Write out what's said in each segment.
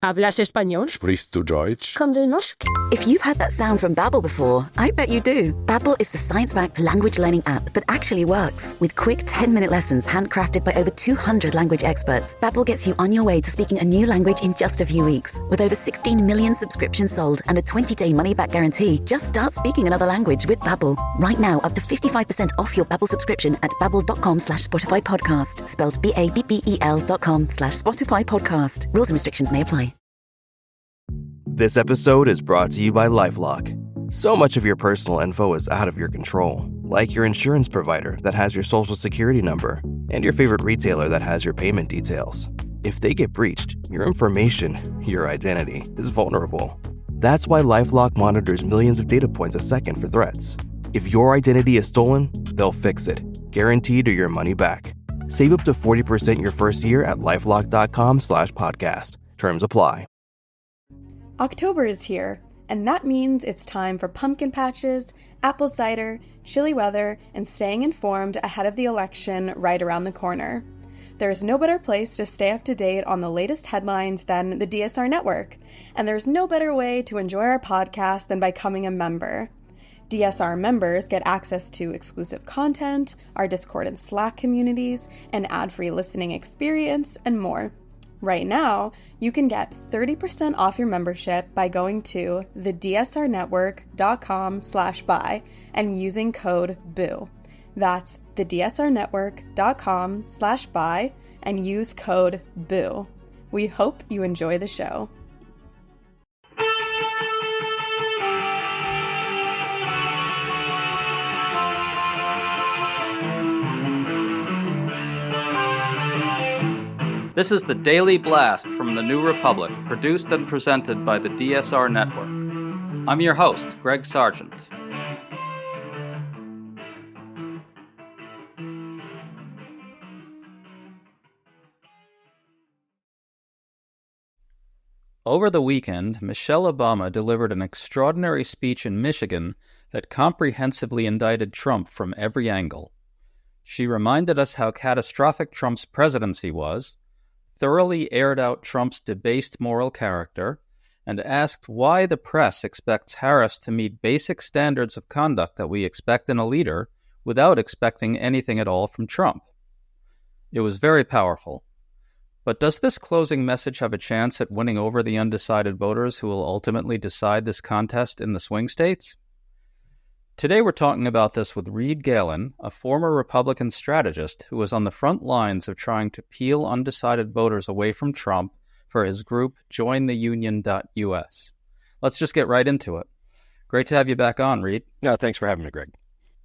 ¿Hablas español? Sprichst du Deutsch? Kan du norsk? If you've heard that sound from Babbel before, I bet you do. Babbel is the science-backed language learning app that actually works. With quick 10-minute lessons handcrafted by over 200 language experts, Babbel gets you on your way to speaking a new language in just a few weeks. With over 16 million subscriptions sold and a 20-day money-back guarantee, just start speaking another language with Babbel. Right now, up to 55% off your Babbel subscription at babbel.com/Spotify podcast. Spelled BABBEL.com/Spotify podcast. Rules and restrictions may apply. This episode is brought to you by LifeLock. So much of your personal info is out of your control, like your insurance provider that has your social security number and your favorite retailer that has your payment details. If they get breached, your information, your identity, is vulnerable. That's why LifeLock monitors millions of data points a second for threats. If your identity is stolen, they'll fix it, guaranteed or your money back. Save up to 40% your first year at LifeLock.com/podcast. Terms apply. October is here, and that means it's time for pumpkin patches, apple cider, chilly weather, and staying informed ahead of the election right around the corner. There's no better place to stay up to date on the latest headlines than the DSR Network, and there's no better way to enjoy our podcast than by becoming a member. DSR members get access to exclusive content, our Discord and Slack communities, an ad-free listening experience, and more. Right now, you can get 30% off your membership by going to thedsrnetwork.com/buy and using code BOO. That's thedsrnetwork.com/buy and use code BOO. We hope you enjoy the show. This is the Daily Blast from the New Republic, produced and presented by the DSR Network. I'm your host, Greg Sargent. Over the weekend, Michelle Obama delivered an extraordinary speech in Michigan that comprehensively indicted Trump from every angle. She reminded us how catastrophic Trump's presidency was, thoroughly aired out Trump's debased moral character, and asked why the press expects Harris to meet basic standards of conduct that we expect in a leader without expecting anything at all from Trump. It was very powerful. But does this closing message have a chance at winning over the undecided voters who will ultimately decide this contest in the swing states? Today we're talking about this with Reed Galen, a former Republican strategist who was on the front lines of trying to peel undecided voters away from Trump for his group JoinTheUnion.us. Let's just get right into it. Great to have you back on, Reed. No, thanks for having me, Greg.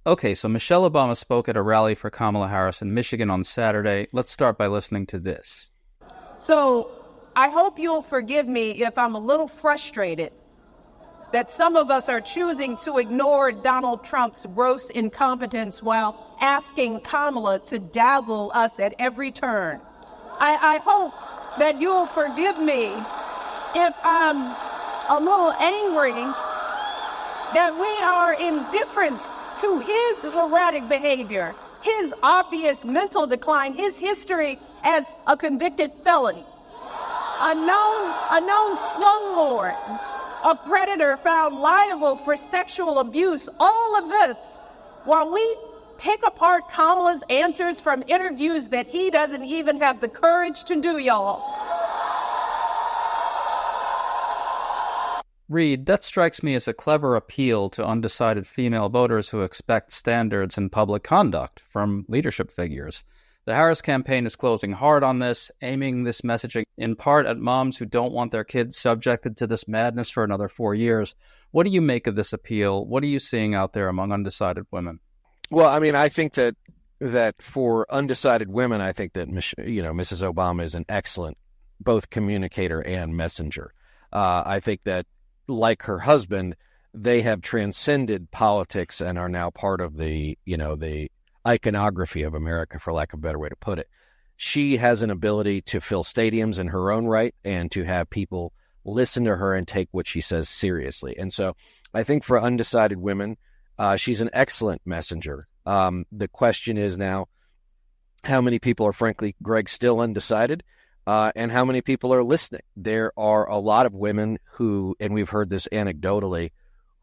Okay, so Michelle Obama spoke at a rally for Kamala Harris in Michigan on Saturday. Let's start by listening to this. So I hope you'll forgive me if I'm a little frustrated that some of us are choosing to ignore Donald Trump's gross incompetence while asking Kamala to dazzle us at every turn. I hope that you'll forgive me if I'm a little angry that we are indifferent to his erratic behavior, his obvious mental decline, his history as a convicted felon, a known slumlord, a predator found liable for sexual abuse, all of this, while we pick apart Kamala's answers from interviews that he doesn't even have the courage to do, y'all. Reed, that strikes me as a clever appeal to undecided female voters who expect standards in public conduct from leadership figures. The Harris campaign is closing hard on this, aiming this messaging in part at moms who don't want their kids subjected to this madness for another 4 years. What do you make of this appeal? What are you seeing out there among undecided women? Well, I mean, I think that for undecided women, I think that Mrs. Obama is an excellent both communicator and messenger. I think that, like her husband, they have transcended politics and are now part of the iconography of America, for lack of a better way to put it. She has an ability to fill stadiums in her own right and to have people listen to her and take what she says seriously. And so I think for undecided women, she's an excellent messenger. The question is now, how many people are, frankly, Greg, still undecided? and how many people are listening. There are a lot of women who, and we've heard this anecdotally,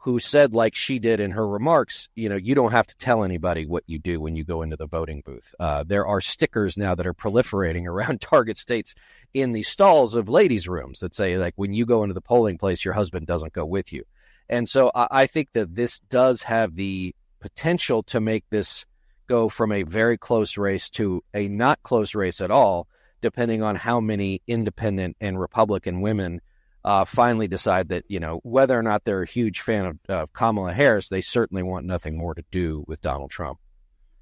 who said, like she did in her remarks, you don't have to tell anybody what you do when you go into the voting booth. There are stickers now that are proliferating around target states in the stalls of ladies' rooms that say, like, when you go into the polling place, your husband doesn't go with you. And so I think that this does have the potential to make this go from a very close race to a not close race at all, depending on how many independent and Republican women finally decide that, whether or not they're a huge fan of Kamala Harris, they certainly want nothing more to do with Donald Trump.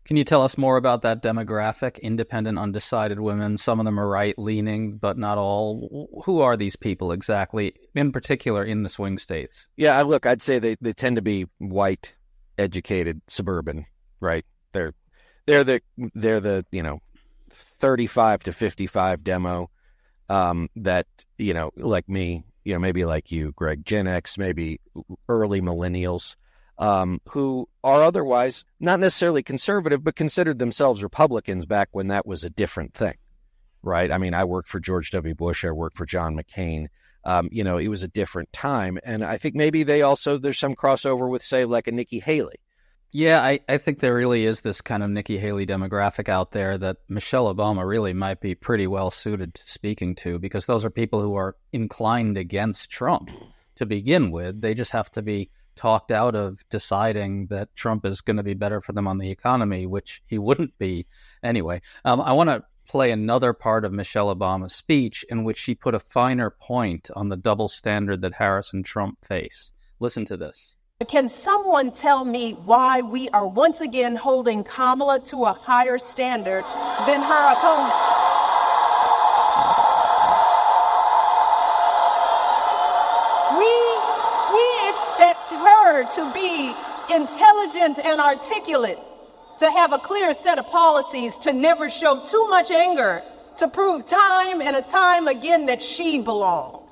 Can you tell us more about that demographic, independent, undecided women? Some of them are right-leaning, but not all. Who are these people exactly, in particular in the swing states? Yeah, look, I'd say they tend to be white, educated, suburban, right? They're the 35 to 55 demo that, like me, maybe like you, Greg, Gen X, maybe early millennials, who are otherwise not necessarily conservative, but considered themselves Republicans back when that was a different thing, right? I mean, I worked for George W. Bush. I worked for John McCain. It was a different time. And I think maybe there's some crossover with, say, like a Nikki Haley. Yeah, I think there really is this kind of Nikki Haley demographic out there that Michelle Obama really might be pretty well suited to speaking to, because those are people who are inclined against Trump to begin with. They just have to be talked out of deciding that Trump is going to be better for them on the economy, which he wouldn't be anyway. I want to play another part of Michelle Obama's speech in which she put a finer point on the double standard that Harris and Trump face. Listen to this. Can someone tell me why we are once again holding Kamala to a higher standard than her opponent? We expect her to be intelligent and articulate, to have a clear set of policies, to never show too much anger, to prove time and time again that she belongs.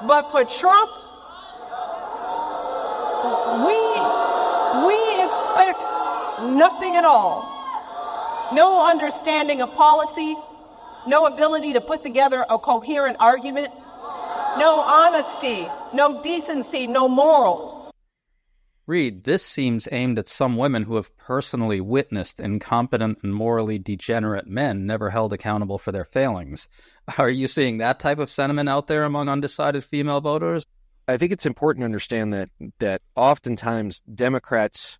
But for Trump, we expect nothing at all. No understanding of policy, no ability to put together a coherent argument, no honesty, no decency, no morals. Reed, this seems aimed at some women who have personally witnessed incompetent and morally degenerate men never held accountable for their failings. Are you seeing that type of sentiment out there among undecided female voters? I think it's important to understand that oftentimes Democrats,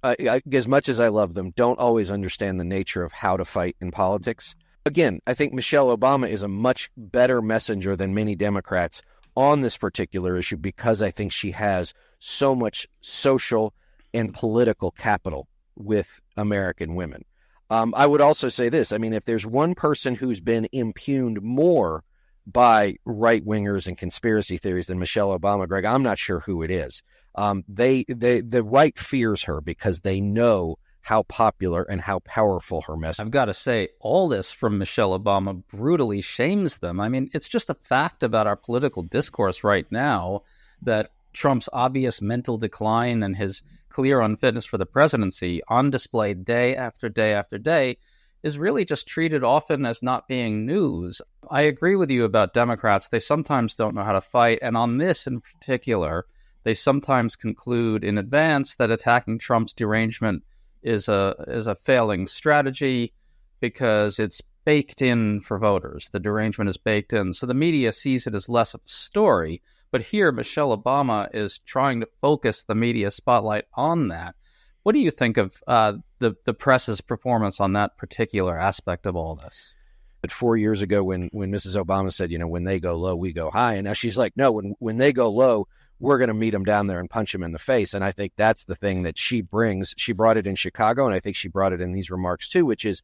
as much as I love them, don't always understand the nature of how to fight in politics. Again, I think Michelle Obama is a much better messenger than many Democrats on this particular issue, because I think she has so much social and political capital with American women. I would also say this. I mean, if there's one person who's been impugned more by right-wingers and conspiracy theories than Michelle Obama, Greg, I'm not sure who it is. The right fears her because they know how popular and how powerful her message. I've got to say, all this from Michelle Obama brutally shames them. I mean, it's just a fact about our political discourse right now that Trump's obvious mental decline and his clear unfitness for the presidency, on display day after day after day, is really just treated often as not being news. I agree with you about Democrats. They sometimes don't know how to fight. And on this in particular, they sometimes conclude in advance that attacking Trump's derangement is a failing strategy because it's baked in for voters. The derangement is baked in. So the media sees it as less of a story. But here, Michelle Obama is trying to focus the media spotlight on that. What do you think of the press's performance on that particular aspect of all this? But 4 years ago when Mrs. Obama said, when they go low, we go high. And now she's like, no, when they go low, we're going to meet them down there and punch them in the face. And I think that's the thing that she brings. She brought it in Chicago, and I think she brought it in these remarks too, which is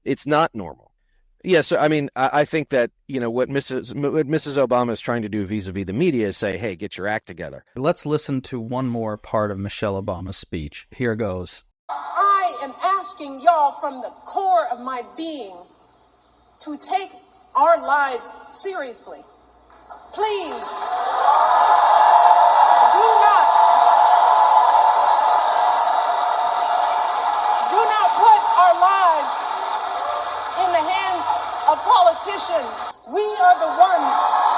it's not normal. Yeah, so I mean, I think that, what Mrs. Obama is trying to do vis-a-vis the media is say, hey, get your act together. Let's listen to one more part of Michelle Obama's speech. Here goes. I am asking y'all from the core of my being to take our lives seriously. Please, do not put our lives in the hands politicians. We are the ones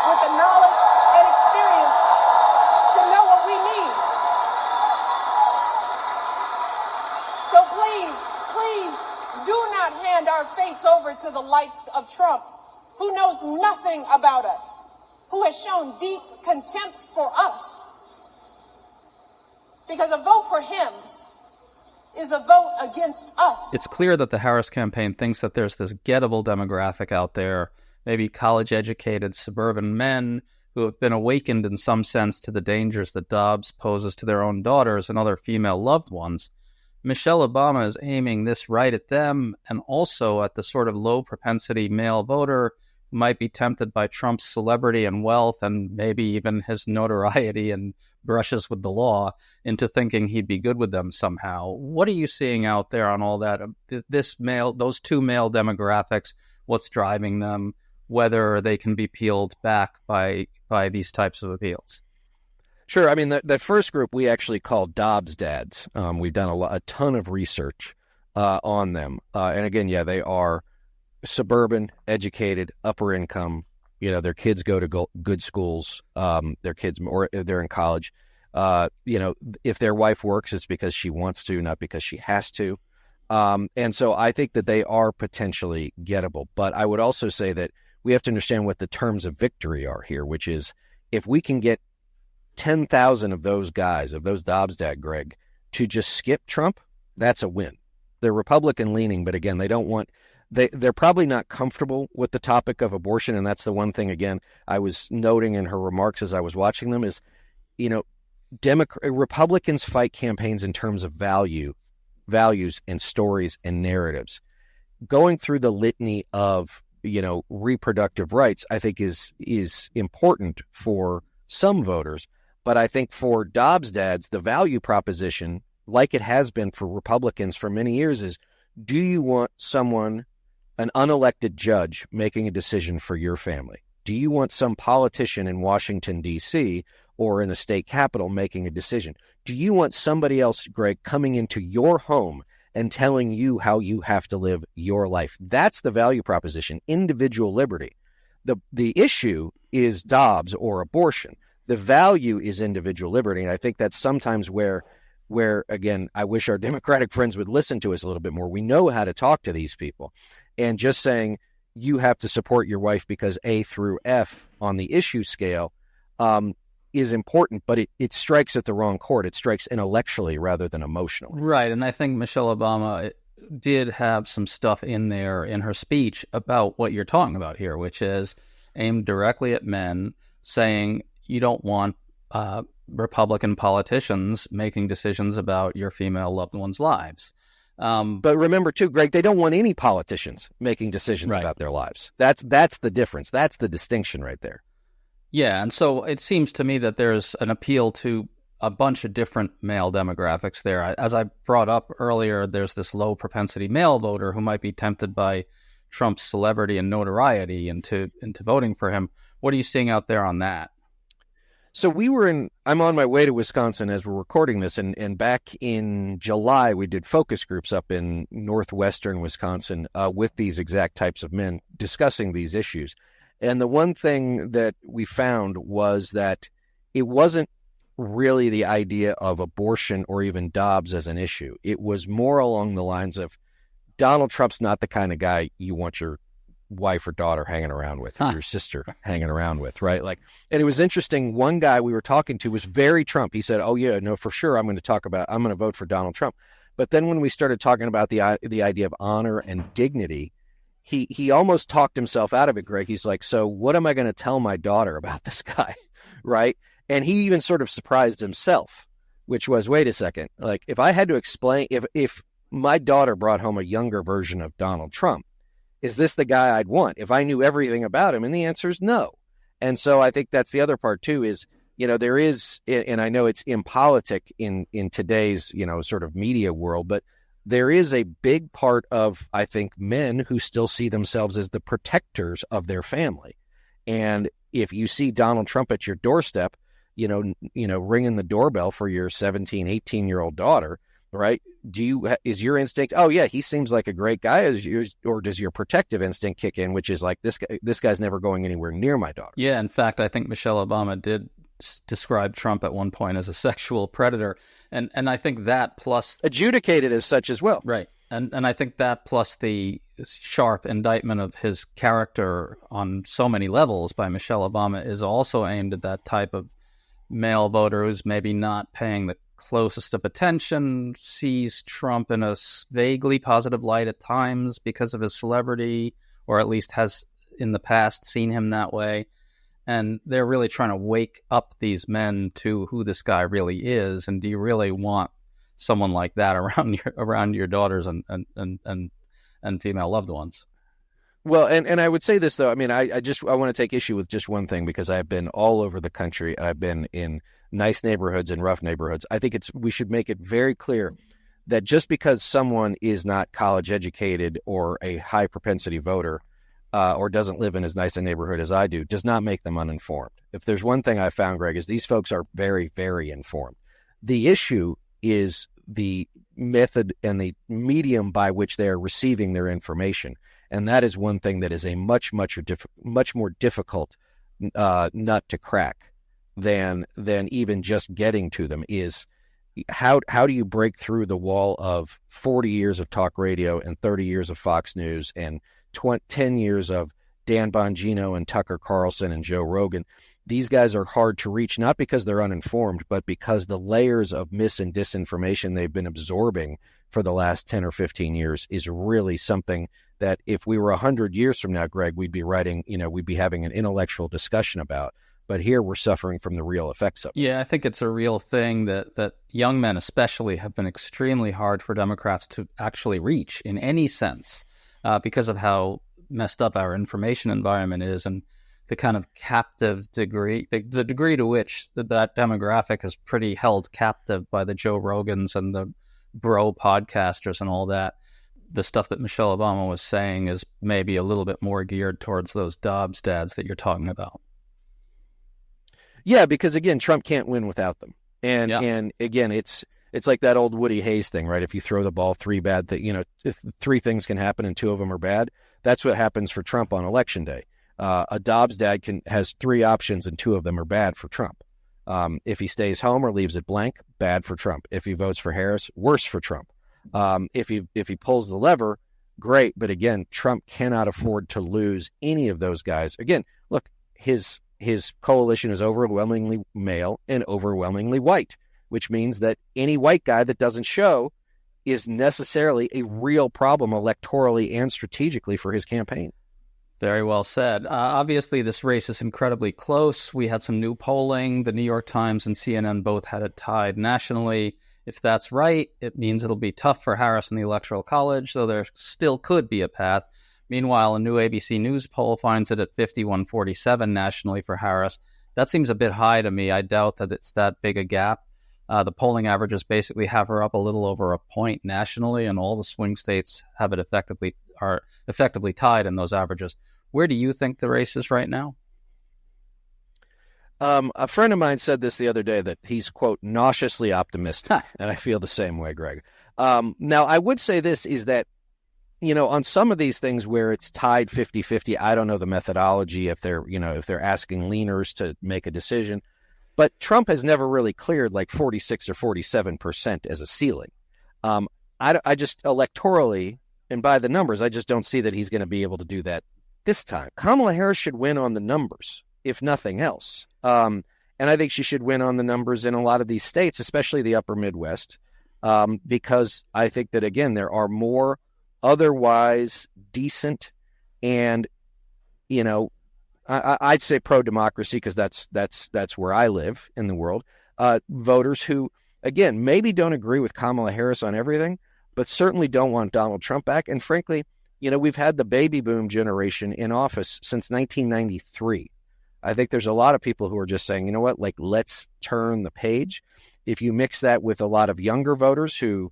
with the knowledge and experience to know what we need. So please, do not hand our fates over to the likes of Trump, who knows nothing about us, who has shown deep contempt for us. Because a vote for him is a vote against us. It's clear that the Harris campaign thinks that there's this gettable demographic out there, maybe college-educated suburban men who have been awakened in some sense to the dangers that Dobbs poses to their own daughters and other female loved ones. Michelle Obama is aiming this right at them and also at the sort of low-propensity male voter who might be tempted by Trump's celebrity and wealth and maybe even his notoriety and brushes with the law into thinking he'd be good with them somehow. What are you seeing out there on all that? Those two male demographics, what's driving them, whether they can be peeled back by these types of appeals? Sure. I mean, that first group we actually call Dobbs dads. We've done a ton of research on them. And again, yeah, they are suburban, educated, upper income. You know, their kids go to good schools. Their kids, or they're in college. You know, if their wife works, it's because she wants to, not because she has to. And so I think that they are potentially gettable. But I would also say that we have to understand what the terms of victory are here, which is if we can get 10,000 of those guys, of those Dobbs dad, Greg, to just skip Trump, that's a win. They're Republican leaning, but again, they're probably not comfortable with the topic of abortion. And that's the one thing, again, I was noting in her remarks as I was watching them is, you know, Republicans fight campaigns in terms of values and stories and narratives. Going through the litany of, you know, reproductive rights, I think is important for some voters. But I think for Dobbs dads, the value proposition, like it has been for Republicans for many years, is do you want someone, an unelected judge, making a decision for your family? Do you want some politician in Washington, D.C. or in the state capitol making a decision? Do you want somebody else, Greg, coming into your home and telling you how you have to live your life? That's the value proposition, individual liberty. The issue is Dobbs or abortion. The value is individual liberty. And I think that's sometimes where, again, I wish our Democratic friends would listen to us a little bit more. We know how to talk to these people. And just saying you have to support your wife because A through F on the issue scale is important, but it strikes at the wrong chord. It strikes intellectually rather than emotionally. Right. And I think Michelle Obama did have some stuff in there in her speech about what you're talking about here, which is aimed directly at men, saying you don't want Republican politicians making decisions about your female loved ones' lives. But remember, too, Greg, they don't want any politicians making decisions about their lives. That's the difference. That's the distinction right there. Yeah, and so it seems to me that there's an appeal to a bunch of different male demographics there. As I brought up earlier, there's this low propensity male voter who might be tempted by Trump's celebrity and notoriety into voting for him. What are you seeing out there on that? So I'm on my way to Wisconsin as we're recording this, and back in July, we did focus groups up in northwestern Wisconsin with these exact types of men discussing these issues. And the one thing that we found was that it wasn't really the idea of abortion or even Dobbs as an issue. It was more along the lines of Donald Trump's not the kind of guy you want your wife or daughter hanging around with, or your sister hanging around with, right? Like, and it was interesting. One guy we were talking to was very Trump. He said, "Oh yeah, no, for sure, I'm going to vote for Donald Trump." But then when we started talking about the idea of honor and dignity, he almost talked himself out of it, Greg. He's like, "So what am I going to tell my daughter about this guy?" Right? And he even sort of surprised himself, which was, wait a second, like if I had to explain, if my daughter brought home a younger version of Donald Trump, is this the guy I'd want if I knew everything about him? And the answer is no. And so I think that's the other part too, is, you know, there is, and I know it's impolitic in today's, you know, sort of media world, but there is a big part of, I think, men who still see themselves as the protectors of their family. And if you see Donald Trump at your doorstep, you know, ringing the doorbell for your 17, 18-year-old daughter, right? is your instinct, oh yeah, he seems like a great guy, or does your protective instinct kick in, which is like, this guy's never going anywhere near my daughter? Yeah, in fact, I think Michelle Obama did describe Trump at one point as a sexual predator, and I think that plus adjudicated as such as well, right? And I think that plus the sharp indictment of his character on so many levels by Michelle Obama is also aimed at that type of male voter who's maybe not paying the closest of attention, sees Trump in a vaguely positive light at times because of his celebrity, or at least has in the past seen him that way. And they're really trying to wake up these men to who this guy really is. And do you really want someone like that around your daughters and female loved ones? Well, and I would say this, though. I mean, I want to take issue with just one thing, because I've been all over the country. I've been in nice neighborhoods and rough neighborhoods. I think we should make it very clear that just because someone is not college educated or a high propensity voter or doesn't live in as nice a neighborhood as I do, does not make them uninformed. If there's one thing I found, Greg, is these folks are very, very informed. The issue is the method and the medium by which they are receiving their information. And that is one thing that is a much more difficult nut to crack than even just getting to them. Is how do you break through the wall of 40 years of talk radio and 30 years of Fox News and 10 years of Dan Bongino and Tucker Carlson and Joe Rogan? These guys are hard to reach, not because they're uninformed, but because the layers of mis and disinformation they've been absorbing for the last 10 or 15 years is really something that if we were 100 years from now, Greg, we'd be having an intellectual discussion about. But here we're suffering from the real effects of it. Yeah, I think it's a real thing that young men especially have been extremely hard for Democrats to actually reach in any sense because of how messed up our information environment is and the kind of captive degree, the degree to which that demographic is pretty held captive by the Joe Rogans and the bro podcasters and all that. The stuff that Michelle Obama was saying is maybe a little bit more geared towards those Dobbs dads that you're talking about. Yeah, because again, Trump can't win without them. And again, it's like that old Woody Hayes thing, right? If you throw the ball three three things can happen and two of them are bad. That's what happens for Trump on Election Day. A Dobbs dad has three options and two of them are bad for Trump. If he stays home or leaves it blank, bad for Trump. If he votes for Harris, worse for Trump. If he pulls the lever, great. But again, Trump cannot afford to lose any of those guys. Again, look, his coalition is overwhelmingly male and overwhelmingly white, which means that any white guy that doesn't show is necessarily a real problem electorally and strategically for his campaign. Very well said. Obviously, this race is incredibly close. We had some new polling. The New York Times and CNN both had it tied nationally. If that's right, it means it'll be tough for Harris in the Electoral College, though there still could be a path. Meanwhile, a new ABC News poll finds it at 51-47 nationally for Harris. That seems a bit high to me. I doubt that it's that big a gap. The polling averages basically have her up a little over a point nationally, and all the swing states have it effectively tied in those averages. Where do you think the race is right now? A friend of mine said this the other day, that he's, quote, nauseously optimistic. And I feel the same way, Greg. Now, I would say this is that, on some of these things where it's tied 50-50, I don't know the methodology if they're asking leaners to make a decision. But Trump has never really cleared like 46 or 47% as a ceiling. I just electorally and by the numbers, I just don't see that he's going to be able to do that this time. Kamala Harris should win on the numbers, if nothing else. And I think she should win on the numbers in a lot of these states, especially the upper Midwest, because I think that, again, there are more otherwise decent and, I'd say pro-democracy, because that's where I live in the world, voters who, again, maybe don't agree with Kamala Harris on everything, but certainly don't want Donald Trump back. And frankly, we've had the baby boom generation in office since 1993. I think there's a lot of people who are just saying, let's turn the page. If you mix that with a lot of younger voters who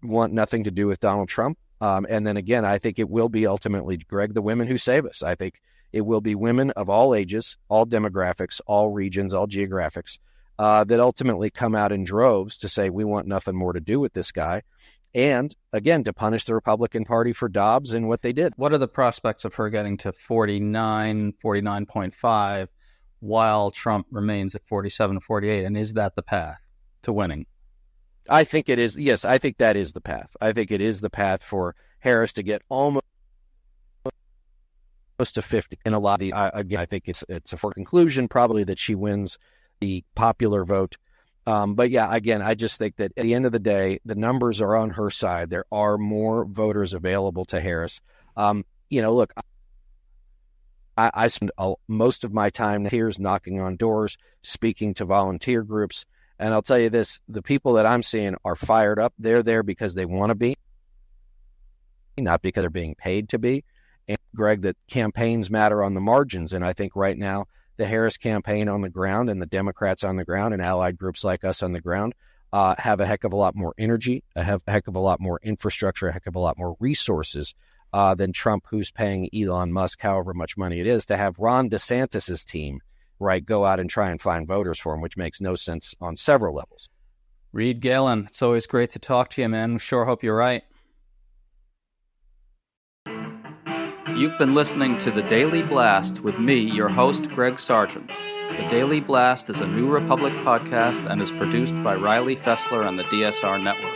want nothing to do with Donald Trump, and then again, I think it will be ultimately, Greg, the women who save us. I think it will be women of all ages, all demographics, all regions, all geographics, that ultimately come out in droves to say, we want nothing more to do with this guy. And again, to punish the Republican Party for Dobbs and what they did. What are the prospects of her getting to 49.5, while Trump remains at 47, 48? And is that the path to winning? I think it is. Yes, I think that is the path. I think it is the path for Harris to get almost to 50. And a lot of the, again, I think it's a for conclusion probably that she wins the popular vote. But yeah, again, I just think that at the end of the day, the numbers are on her side. There are more voters available to Harris. Look, I spend most of my time here knocking on doors, speaking to volunteer groups. And I'll tell you this, the people that I'm seeing are fired up. They're there because they want to be, not because they're being paid to be. And Greg, that campaigns matter on the margins. And I think right now, the Harris campaign on the ground and the Democrats on the ground and allied groups like us on the ground have a heck of a lot more energy, a heck of a lot more infrastructure, a heck of a lot more resources than Trump, who's paying Elon Musk however much money it is to have Ron DeSantis's team, right, go out and try and find voters for him, which makes no sense on several levels. Reed Galen, it's always great to talk to you, man. Sure hope you're right. You've been listening to The Daily Blast with me, your host, Greg Sargent. The Daily Blast is a New Republic podcast and is produced by Riley Fessler and the DSR Network.